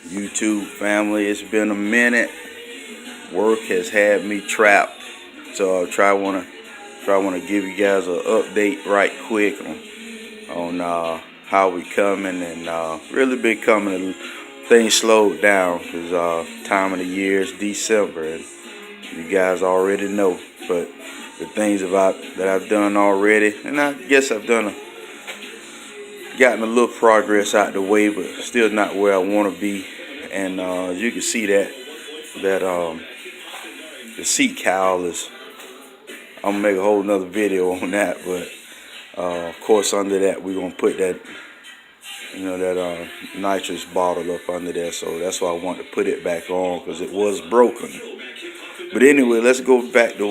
YouTube family. It's been a minute. Work has had me trapped, so I want to give you guys an update right quick on how we coming, and really been coming. Things slowed down because time of the year is December, and you guys already know. But the things that I've done already, and I guess I've gotten a little progress out the way, but still not where I want to be. And you can see that the seat cowl is. I'm gonna make a whole nother video on that, but of course under that we're gonna put that nitrous bottle up under there. So that's why I want to put it back on, because it was broken. But anyway, let's go back to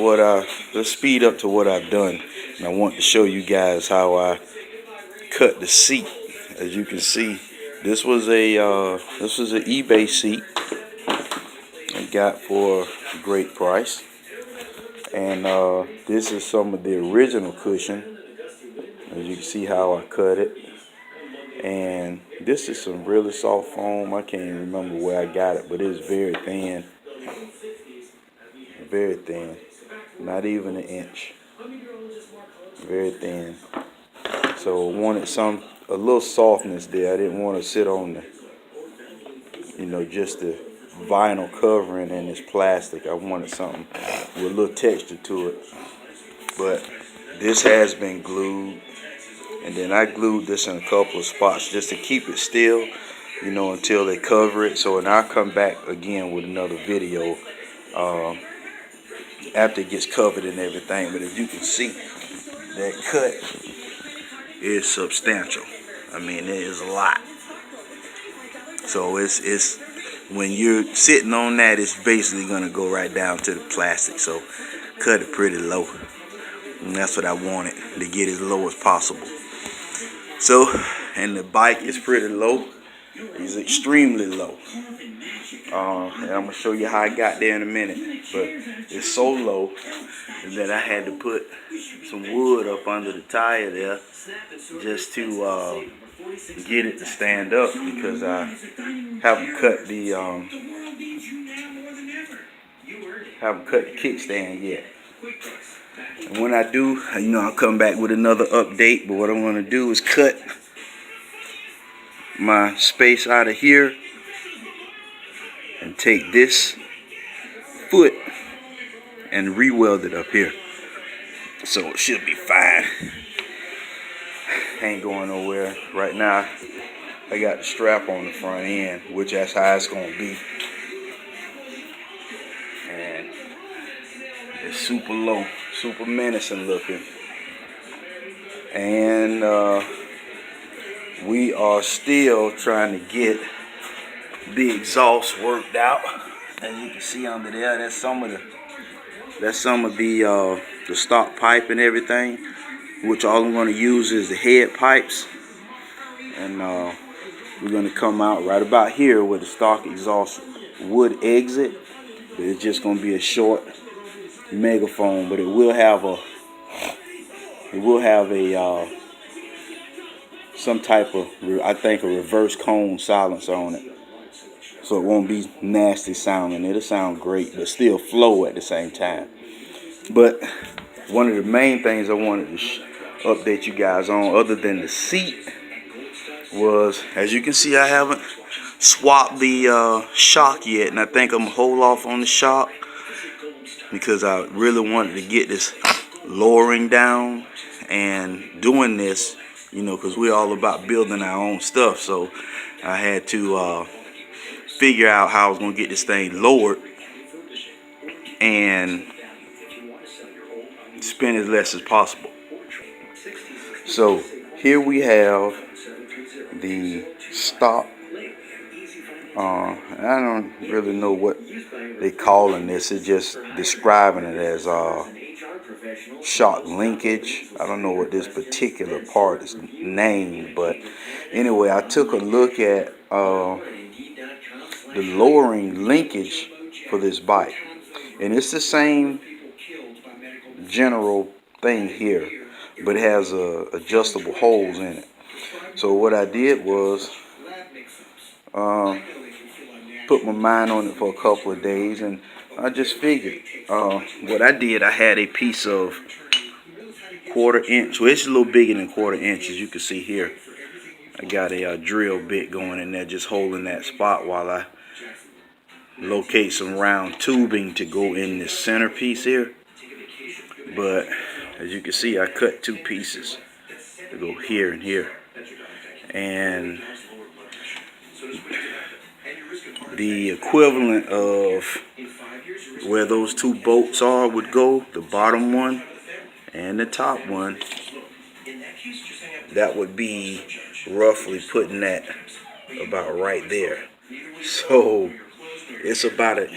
let's speed up to what I've done. And I want to show you guys how I cut the seat. As you can see, this was an eBay seat I got for a great price. And this is some of the original cushion. As you can see how I cut it. And this is some really soft foam. I can't even remember where I got it, but it's very thin. Very thin. Not even an inch. Very thin. So I wanted a little softness there. I didn't want to sit on just the vinyl covering and this plastic. I wanted something with a little texture to it. But this has been glued, and then I glued this in a couple of spots just to keep it still, until they cover it. So, and I'll come back again with another video after it gets covered and everything. But as you can see, that cut is substantial. I mean, it is a lot. So it's when you're sitting on that, it's basically gonna go right down to the plastic. So cut it pretty low, and that's what I wanted, to get as low as possible. So, and the bike is pretty low. It's extremely low. And I'm gonna show you how I got there in a minute. But it's so low that I had to put some wood up under the tire there just to get it to stand up, because I haven't cut the kickstand yet. And when I do, I'll come back with another update. But what I'm gonna do is cut my space out of here and take this foot and re-weld it up here. So it should be fine. Ain't going nowhere. Right now, I got the strap on the front end, which that's how it's gonna be. And it's super low, super menacing looking. And we are still trying to get the exhaust worked out. As you can see under there, that's some of the stock pipe and everything, which all I'm going to use is the head pipes. And we're going to come out right about here where the stock exhaust would exit. But it's just going to be a short megaphone, but it will have some type of, I think, a reverse cone silencer on it. So it won't be nasty sounding. It'll sound great, but still flow at the same time. But one of the main things I wanted to update you guys on, other than the seat, was, as you can see, I haven't swapped the shock yet. And I think I'm going to hold off on the shock because I really wanted to get this lowering down and doing this, because we're all about building our own stuff. So I had to figure out how I was going to get this thing lowered and spend as less as possible. So here we have the stock. I don't really know what they calling this. It's just describing it as shock linkage. I don't know what this particular part is named, but anyway, I took a look at the lowering linkage for this bike, and it's the same general thing here, but it has adjustable holes in it. So what I did was put my mind on it for a couple of days, and I just figured what I did. I had a piece of 1/4 inch. Well, it's a little bigger than 1/4 inch, as you can see here. I got a drill bit going in there, just holding that spot while I locate some round tubing to go in this centerpiece here. But as you can see, I cut 2 pieces to go here and here, and the equivalent of where those 2 bolts are would go, the bottom one and the top one, that would be roughly putting that about right there. So it's about an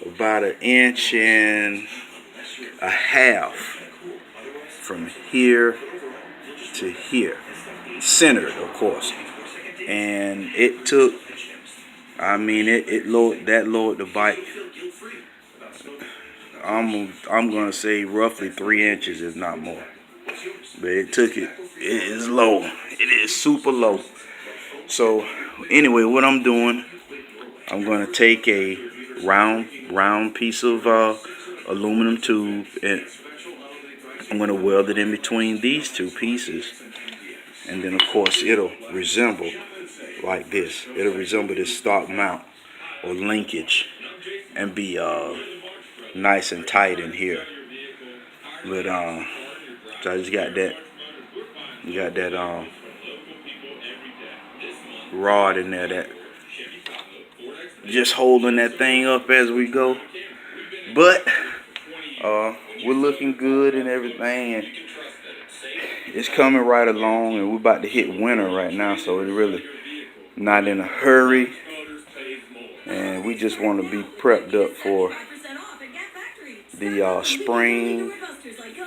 1.5 inches from here to here, centered of course. And it took, I mean, it lowered the bike, I'm gonna say roughly 3 inches, if not more. But it took it. It is low. It is super low. So anyway, what I'm doing, I'm gonna take a round piece of aluminum tube, and I'm gonna weld it in between these 2 pieces, and then of course it'll resemble like this. It'll resemble this stock mount or linkage, and be nice and tight in here. But so I just got that. You got that rod in there that just holding that thing up as we go. But we're looking good and everything, and it's coming right along, and we're about to hit winter right now, so it's really not in a hurry, and we just want to be prepped up for the spring.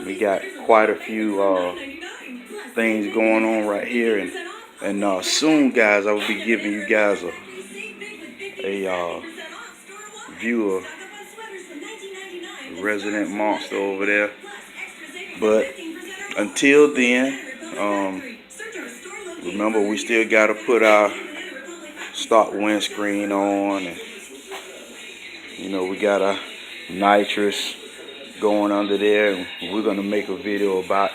We got quite a few things going on right here, and soon, guys, I will be giving you guys a view of the resident monster over there. But until then, remember, we still got to put our stock windscreen on, and you know, we got our nitrous going under there, and we're going to make a video about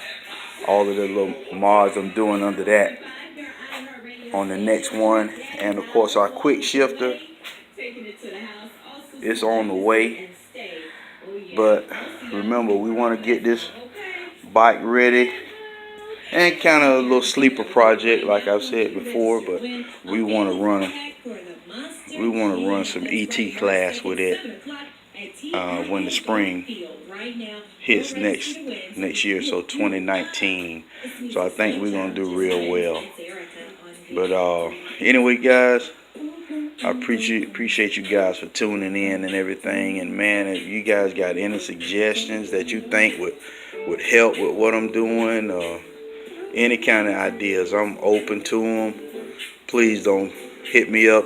all of the little mods I'm doing under that on the next one. And of course, our quick shifter is on the way. But remember, we want to get this bike ready, and kind of a little sleeper project, like I've said before. But we want to run some ET class with it when the spring hits next year, so 2019. So I think we're gonna do real well. But anyway, guys, I appreciate you guys for tuning in and everything. And man, if you guys got any suggestions that you think would help with what I'm doing, any kind of ideas, I'm open to them. Please don't hit me up